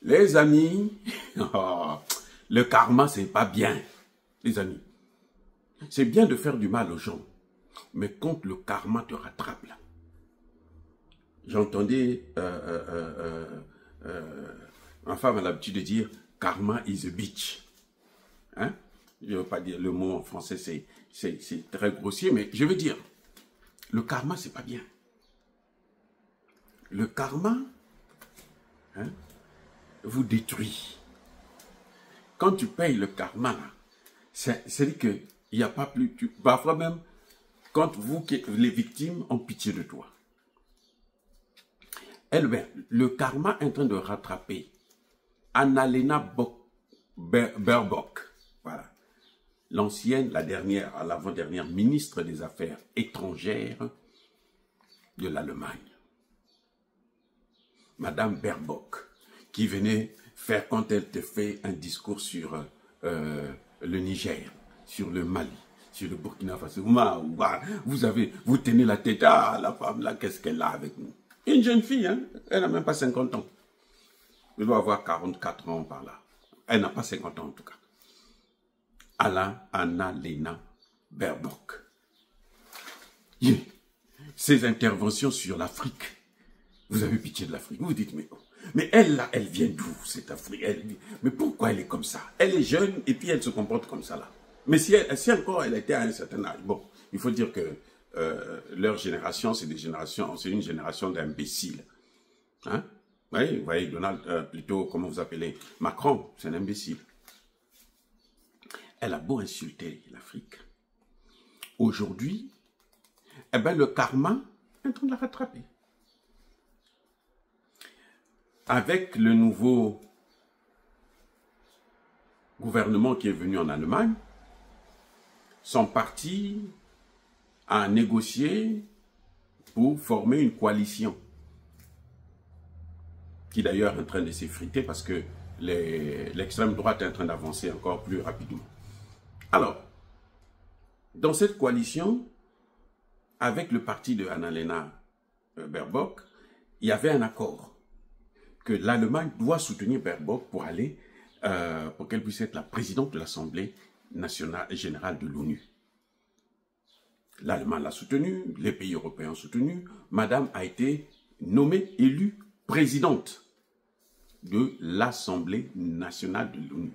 Les amis, le karma, c'est pas bien, les amis. C'est bien de faire du mal aux gens, mais quand le karma te rattrape, là. J'entendais, ma femme a l'habitude de dire, karma is a bitch. Hein? Je ne veux pas dire le mot en français, c'est très grossier, mais je veux dire, le karma, c'est pas bien. Le karma, hein, vous détruit. Quand tu payes le karma, c'est-à-dire qu'il n'y a pas plus... parfois même, quand vous, les victimes, ont pitié de toi. Le karma est en train de rattraper Annalena Baerbock, voilà, l'ancienne, l'avant-dernière ministre des Affaires étrangères de l'Allemagne. Madame Baerbock, qui venait faire, quand elle te fait un discours sur le Niger, sur le Mali, sur le Burkina Faso, vous tenez la tête, ah, la femme là, qu'est-ce qu'elle a avec nous? Une jeune fille, hein, elle n'a même pas 50 ans. Elle doit avoir 44 ans par là. Elle n'a pas 50 ans en tout cas. Annalena Baerbock. Ses interventions sur l'Afrique. Vous avez pitié de l'Afrique. Vous vous dites, mais elle là, elle vient d'où cette Afrique? Mais pourquoi elle est comme ça? Elle est jeune et puis elle se comporte comme ça là. Mais si encore elle était à un certain âge, bon, il faut dire que leur génération, c'est une génération d'imbéciles. Hein? Oui, vous voyez, Donald, plutôt, comment vous appelez, Macron, c'est un imbécile. Elle a beau insulter l'Afrique. Aujourd'hui, eh ben, le karma est en train de la rattraper. Avec le nouveau gouvernement qui est venu en Allemagne, son parti a négocié pour former une coalition qui d'ailleurs est en train de s'effriter parce que l'extrême droite est en train d'avancer encore plus rapidement. Alors, dans cette coalition, avec le parti de Annalena Baerbock, il y avait un accord que l'Allemagne doit soutenir Baerbock pour aller, pour qu'elle puisse être la présidente de l'Assemblée nationale générale de l'ONU. L'Allemagne l'a soutenue, les pays européens ont soutenu. Madame a été nommée, élue présidente de l'Assemblée nationale de l'ONU.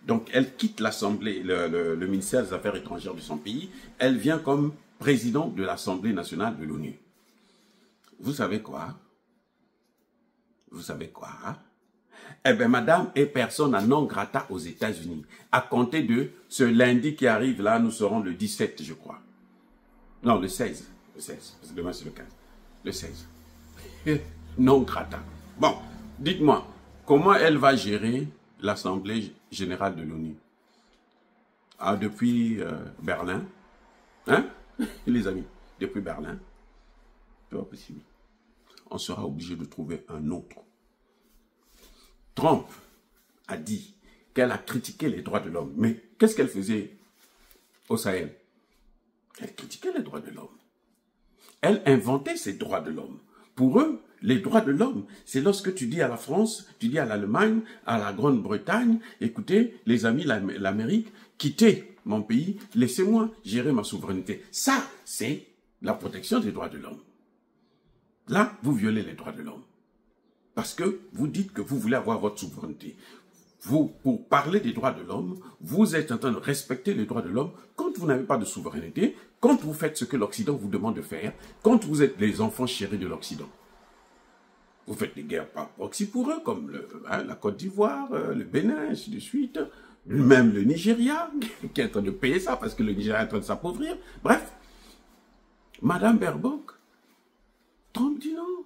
Donc, elle quitte l'Assemblée, le ministère des Affaires étrangères de son pays. Elle vient comme présidente de l'Assemblée nationale de l'ONU. Vous savez quoi? Vous savez quoi? Eh bien, madame est persona non grata aux États-Unis. À compter de ce lundi qui arrive, là, nous serons le 17, je crois. Non, le 16. Le 16, parce que demain, c'est le 15. Le 16. Non grata. Bon, dites-moi, comment elle va gérer l'Assemblée générale de l'ONU? Ah, depuis Berlin. Hein? Les amis, depuis Berlin. C'est pas possible. On sera obligé de trouver un autre. Trump a dit qu'elle a critiqué les droits de l'homme. Mais qu'est-ce qu'elle faisait au Sahel? Elle critiquait les droits de l'homme. Elle inventait ces droits de l'homme. Pour eux, les droits de l'homme, c'est lorsque tu dis à la France, tu dis à l'Allemagne, à la Grande-Bretagne, écoutez, les amis, l'Amérique, quittez mon pays, laissez-moi gérer ma souveraineté. Ça, c'est la protection des droits de l'homme. Là, vous violez les droits de l'homme. Parce que vous dites que vous voulez avoir votre souveraineté. Vous, pour parler des droits de l'homme, vous êtes en train de respecter les droits de l'homme quand vous n'avez pas de souveraineté, quand vous faites ce que l'Occident vous demande de faire, quand vous êtes les enfants chéris de l'Occident. Vous faites des guerres par proxy pour eux, comme la Côte d'Ivoire, le Bénin, ainsi de suite. Même le Nigeria, qui est en train de payer ça, parce que le Nigeria est en train de s'appauvrir. Bref, Madame Baerbock, Trump dit non.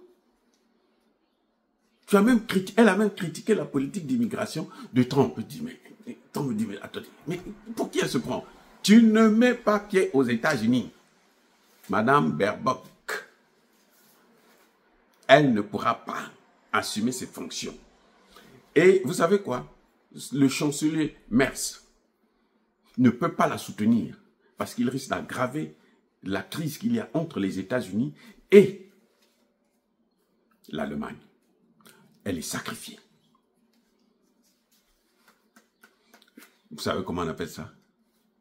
Elle a même critiqué la politique d'immigration de Trump. Trump me dit, mais attendez, mais pour qui elle se prend? Tu ne mets pas pied aux États-Unis. Madame Baerbock, elle ne pourra pas assumer ses fonctions. Et vous savez quoi? Le chancelier Merz ne peut pas la soutenir parce qu'il risque d'aggraver la crise qu'il y a entre les États-Unis et l'Allemagne. Elle est sacrifiée. Vous savez comment on appelle ça?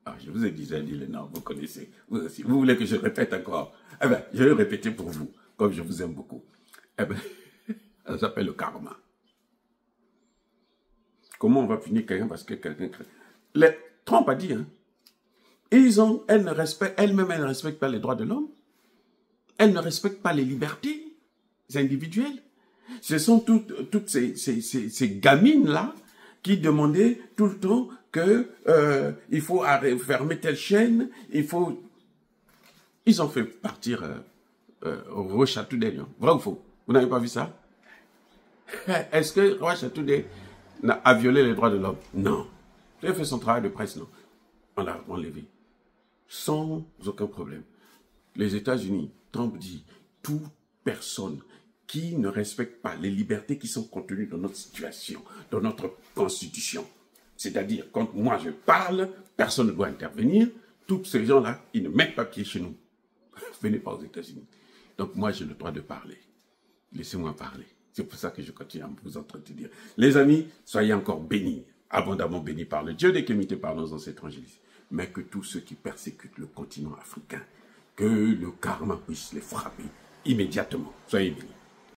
Ah, je vous ai déjà dit le nom, vous connaissez. Vous aussi. Vous voulez que je répète encore? Eh bien, je vais le répéter pour vous, comme je vous aime beaucoup. Eh bien, ça s'appelle le karma. Comment on va punir quelqu'un parce que quelqu'un crée? Trump a dit, hein, elle-même, elle ne respecte pas les droits de l'homme. Elle ne respecte pas les libertés individuelles. Ce sont toutes ces gamines-là qui demandaient tout le temps que il faut fermer telle chaîne, il faut... Ils ont fait partir Roi Chatoudé, vrai ou faux? Vous n'avez pas vu ça? Est-ce que Roi Chatoudé a violé les droits de l'homme? Non. Il a fait son travail de presse, non. On l'a enlevé. Sans aucun problème. Les États-Unis, Trump dit, toute personne qui ne respecte pas les libertés qui sont contenues dans notre situation, dans notre constitution. C'est-à-dire, quand moi je parle, personne ne doit intervenir. Tous ces gens-là, ils ne mettent pas pied chez nous. Venez pas aux États-Unis. Donc moi, j'ai le droit de parler. Laissez-moi parler. C'est pour ça que je continue à vous entretenir. Les amis, soyez encore bénis, abondamment bénis par le Dieu des Kémités, par nos ancêtres évangélistes. Mais que tous ceux qui persécutent le continent africain, que le karma puisse les frapper immédiatement. Soyez bénis.